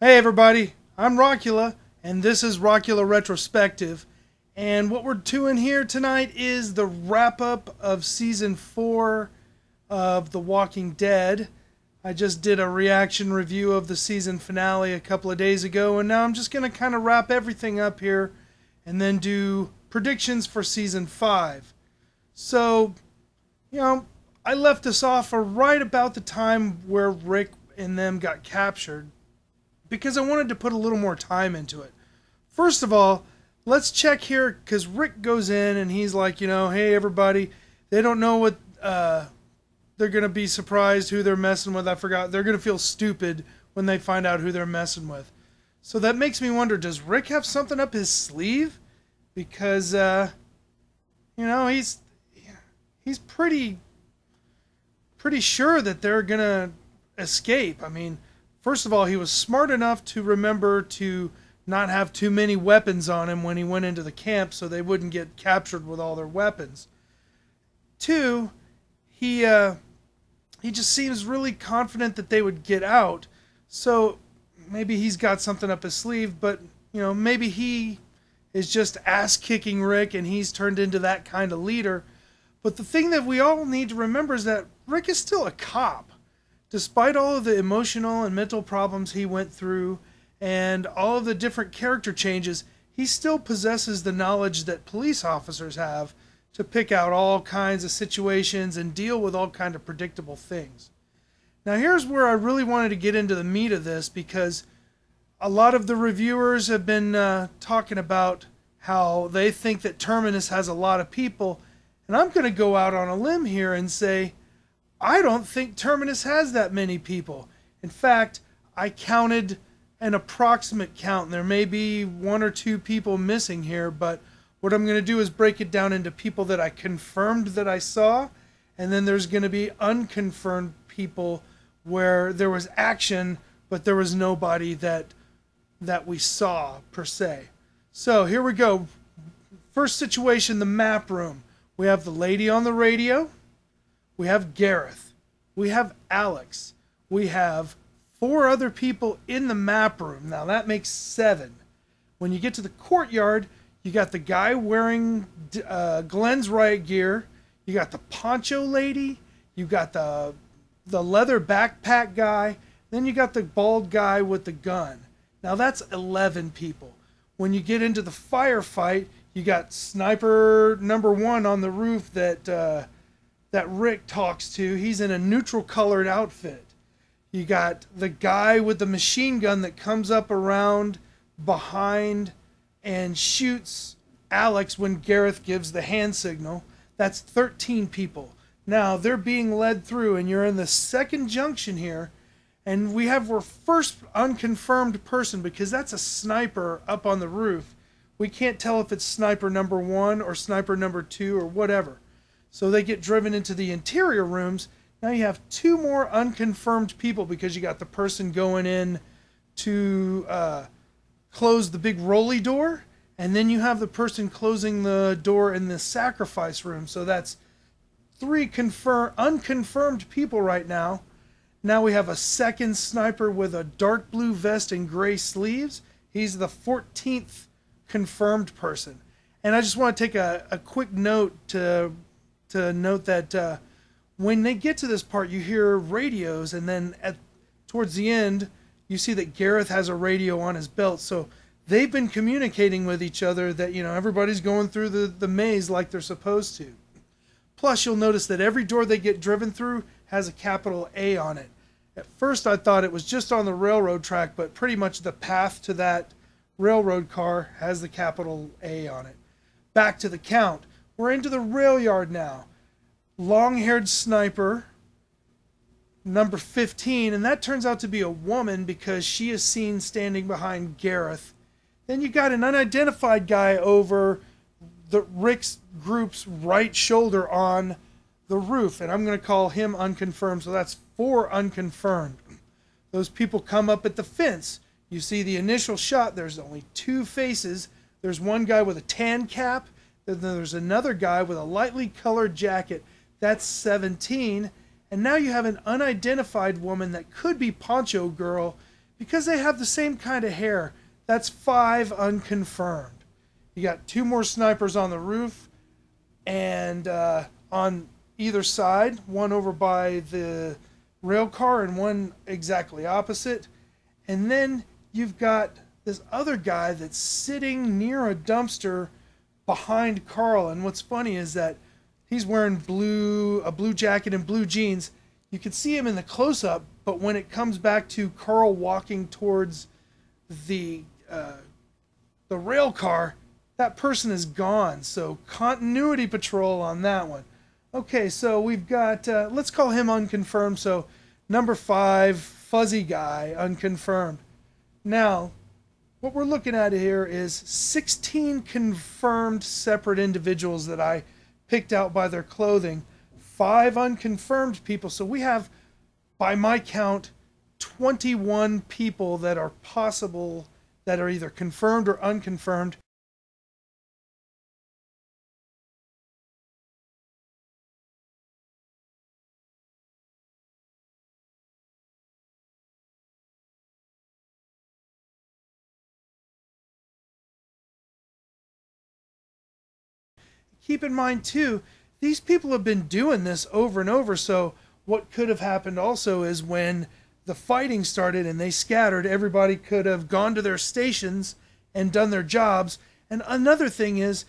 Hey everybody, I'm Rockula, and this is Rockula Retrospective. And what we're doing here tonight is the wrap-up of Season 4 of The Walking Dead. I just did a reaction review of the season finale a couple of days ago, and now I'm just going to kind of wrap everything up here and then do predictions for Season 5. So, I left us off right about the time where Rick and them got captured, because I wanted to put a little more time into it. First of all, let's check here, because Rick goes in and he's like, hey everybody, they don't know what, they're going to be surprised who they're messing with. I forgot. They're going to feel stupid when they find out who they're messing with. So that makes me wonder, does Rick have something up his sleeve? Because, he's pretty sure that they're going to escape. I mean, first of all, he was smart enough to remember to not have too many weapons on him when he went into the camp so they wouldn't get captured with all their weapons. Two, he just seems really confident that they would get out. So maybe he's got something up his sleeve, but, maybe he is just ass-kicking Rick and he's turned into that kind of leader. But the thing that we all need to remember is that Rick is still a cop. Despite all of the emotional and mental problems he went through and all of the different character changes, he still possesses the knowledge that police officers have to pick out all kinds of situations and deal with all kinds of predictable things. Now here's where I really wanted to get into the meat of this, because a lot of the reviewers have been talking about how they think that Terminus has a lot of people, and I'm going to go out on a limb here and say, I don't think Terminus has that many people. In fact, I counted an approximate count. There may be one or two people missing here, but what I'm going to do is break it down into people that I confirmed that I saw, and then there's going to be unconfirmed people where there was action, but there was nobody that we saw, per se. So here we go. First situation, the map room. We have the lady on the radio. We have Gareth. We have Alex. We have 4 other people in the map room. Now that makes 7. When you get to the courtyard, you got the guy wearing Glenn's riot gear. You got the poncho lady. You got the leather backpack guy. Then you got the bald guy with the gun. Now that's 11 people. When you get into the firefight, you got sniper number 1 on the roof that Rick talks to. He's in a neutral colored outfit. You got the guy with the machine gun that comes up around behind and shoots Alex when Gareth gives the hand signal. That's 13 people. Now they're being led through, and you're in the second junction here, and we have our first unconfirmed person, because that's a sniper up on the roof. We can't tell if it's sniper number 1 or sniper number 2 or whatever. So they get driven into the interior rooms. Now you have 2 more unconfirmed people, because you got the person going in to close the big rolly door, and then you have the person closing the door in the sacrifice room. So that's 3 unconfirmed people right now. Now we have a second sniper with a dark blue vest and gray sleeves. He's the 14th confirmed person. And I just want to take a quick note to note that when they get to this part, you hear radios, and then towards the end, you see that Gareth has a radio on his belt. So they've been communicating with each other that, everybody's going through the maze like they're supposed to. Plus, you'll notice that every door they get driven through has a capital A on it. At first, I thought it was just on the railroad track, but pretty much the path to that railroad car has the capital A on it. Back to the count. We're into the rail yard now. Long-haired sniper, number 15, and that turns out to be a woman because she is seen standing behind Gareth. Then you got an unidentified guy over the Rick's group's right shoulder on the roof, and I'm going to call him unconfirmed, so that's 4 unconfirmed. Those people come up at the fence. You see the initial shot, there's only 2 faces. There's one guy with a tan cap, then there's another guy with a lightly colored jacket. That's 17. And now you have an unidentified woman that could be Poncho Girl, because they have the same kind of hair, that's 5 unconfirmed. You got 2 more snipers on the roof, and on either side, one over by the rail car and one exactly opposite. And then you've got this other guy that's sitting near a dumpster behind Carl. And what's funny is that he's wearing a blue jacket and blue jeans. You can see him in the close-up, but when it comes back to Carl walking towards the rail car, that person is gone. So continuity patrol on that one. Okay, so we've got, let's call him unconfirmed. So number 5, fuzzy guy, unconfirmed. Now, what we're looking at here is 16 confirmed separate individuals that I picked out by their clothing. 5 unconfirmed people. So we have, by my count, 21 people that are possible, that are either confirmed or unconfirmed. Keep in mind, too, these people have been doing this over and over, so what could have happened also is when the fighting started and they scattered, everybody could have gone to their stations and done their jobs. And another thing is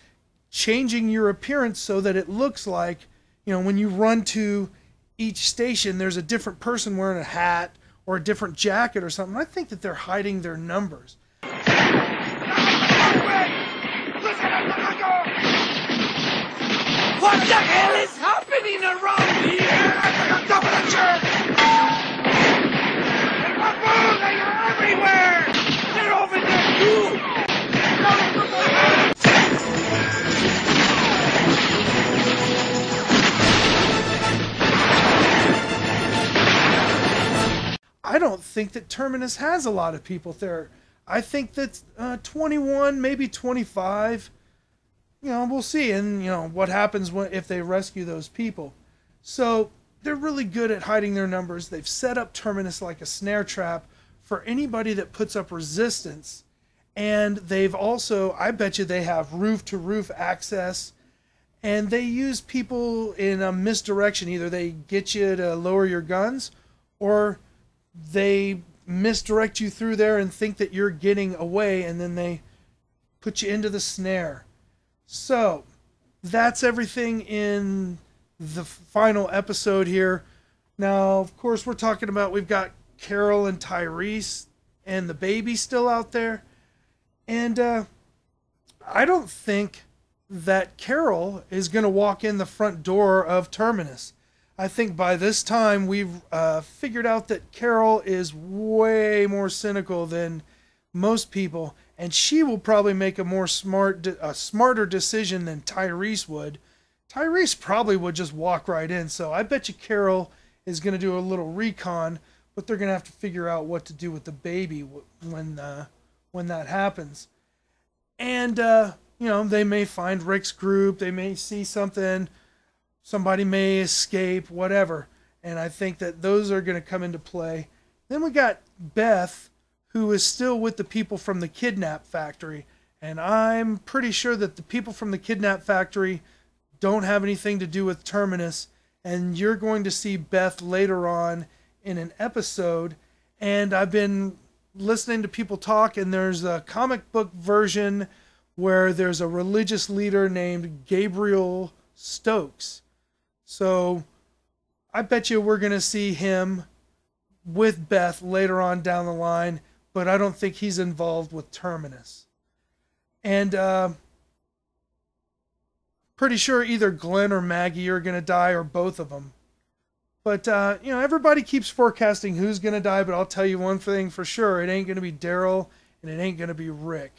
changing your appearance so that it looks like, you know, when you run to each station, there's a different person wearing a hat or a different jacket or something. I think that they're hiding their numbers. What the hell is happening around here? Top of the church! They're everywhere! They're over there too! I don't think that Terminus has a lot of people there. I think that 21, maybe 25. You know, we'll see, and you know what happens if they rescue those people. So they're really good at hiding their numbers. They've set up Terminus like a snare trap for anybody that puts up resistance, and they've also, I bet you, they have roof-to-roof access, and they use people in a misdirection. Either they get you to lower your guns, or they misdirect you through there and think that you're getting away, and then they put you into the snare. So, that's everything in the final episode here. Now, of course, we're talking about, we've got Carol and Tyrese and the baby still out there. And I don't think that Carol is going to walk in the front door of Terminus. I think by this time we've figured out that Carol is way more cynical than most people, and she will probably make a smarter decision than Tyrese would. Tyrese probably would just walk right in, so I bet you Carol is going to do a little recon, but they're going to have to figure out what to do with the baby when that happens. And, you know, they may find Rick's group, they may see something, somebody may escape, whatever, and I think that those are going to come into play. Then we got Beth, who is still with the people from the Kidnap Factory. And I'm pretty sure that the people from the Kidnap Factory don't have anything to do with Terminus. And you're going to see Beth later on in an episode. And I've been listening to people talk, and there's a comic book version where there's a religious leader named Gabriel Stokes. So I bet you we're going to see him with Beth later on down the line, but I don't think he's involved with Terminus. And pretty sure either Glenn or Maggie are going to die, or both of them. But, you know, everybody keeps forecasting who's going to die, but I'll tell you one thing for sure. It ain't going to be Daryl, and it ain't going to be Rick.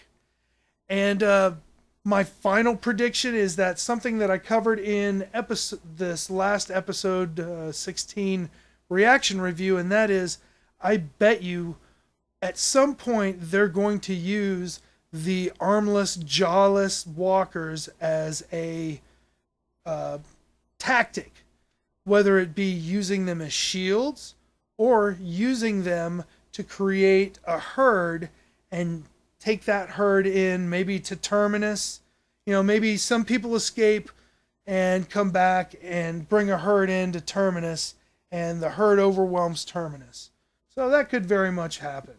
And my final prediction is that something that I covered in this last episode 16 reaction review, and that is, I bet you at some point they're going to use the armless, jawless walkers as a tactic, whether it be using them as shields or using them to create a herd and take that herd in maybe to Terminus. You know, maybe some people escape and come back and bring a herd into Terminus, and the herd overwhelms Terminus. So that could very much happen.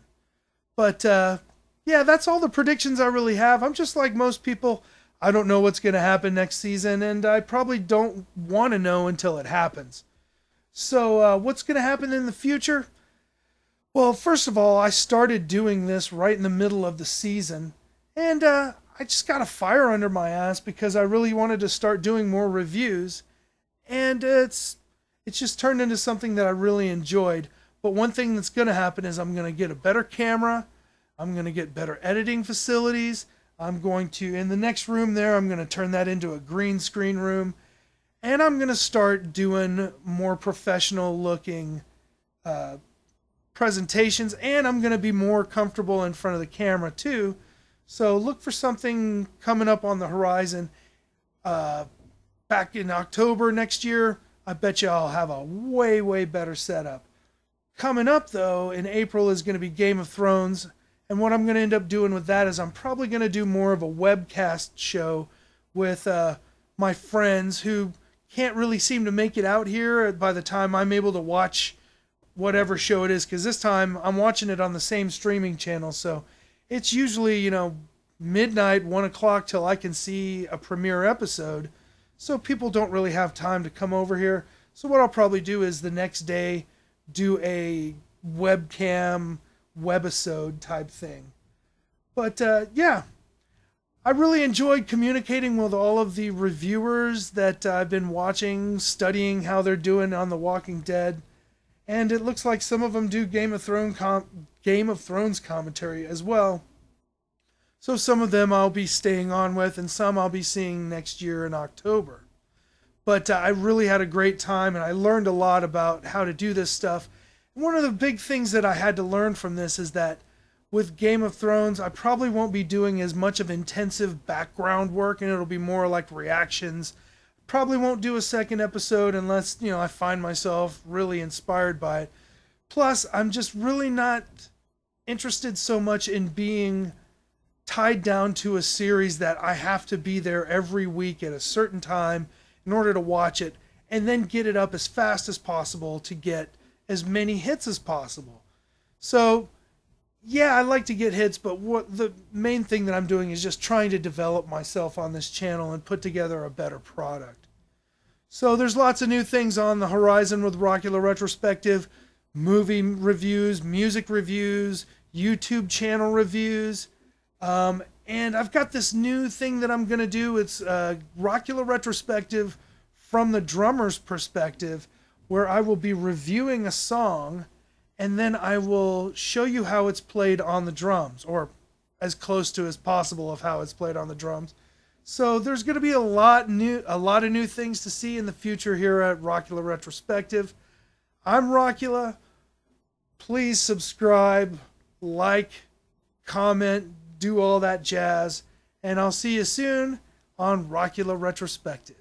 But yeah, that's all the predictions I really have. I'm just like most people. I don't know what's going to happen next season, and I probably don't want to know until it happens. So what's going to happen in the future? Well, first of all, I started doing this right in the middle of the season, and I just got a fire under my ass because I really wanted to start doing more reviews, and it's just turned into something that I really enjoyed. But one thing that's going to happen is I'm going to get a better camera, I'm going to get better editing facilities, I'm going to, in the next room there, I'm going to turn that into a green screen room, and I'm going to start doing more professional looking presentations, and I'm going to be more comfortable in front of the camera too. So look for something coming up on the horizon. Back in October next year, I bet you I'll have a way, way better setup. Coming up though, in April is going to be Game of Thrones. And what I'm going to end up doing with that is I'm probably going to do more of a webcast show with my friends who can't really seem to make it out here by the time I'm able to watch whatever show it is. Because this time I'm watching it on the same streaming channel. So it's usually, you know, midnight, 1 o'clock till I can see a premiere episode. So people don't really have time to come over here. So what I'll probably do is the next day do a webcam webisode type thing. But yeah, I really enjoyed communicating with all of the reviewers that I've been watching, studying how they're doing on The Walking Dead, and it looks like some of them do Game of Thrones commentary as well. So some of them I'll be staying on with, and some I'll be seeing next year in October. But I really had a great time, and I learned a lot about how to do this stuff. One of the big things that I had to learn from this is that with Game of Thrones, I probably won't be doing as much of intensive background work, and it'll be more like reactions. Probably won't do a second episode unless, you know, I find myself really inspired by it. Plus, I'm just really not interested so much in being tied down to a series that I have to be there every week at a certain time in order to watch it, and then get it up as fast as possible to get as many hits as possible. So, yeah, I like to get hits, but what the main thing that I'm doing is just trying to develop myself on this channel and put together a better product. So there's lots of new things on the horizon with Rockula Retrospective, movie reviews, music reviews, YouTube channel reviews, and I've got this new thing that I'm going to do. It's Rockula Retrospective from the drummer's perspective, where I will be reviewing a song, and then I will show you how it's played on the drums, or as close to as possible of how it's played on the drums. So there's going to be a lot of new things to see in the future here at Rockula Retrospective. I'm Rockula. Please subscribe, like, comment, do all that jazz, and I'll see you soon on Rockula Retrospective.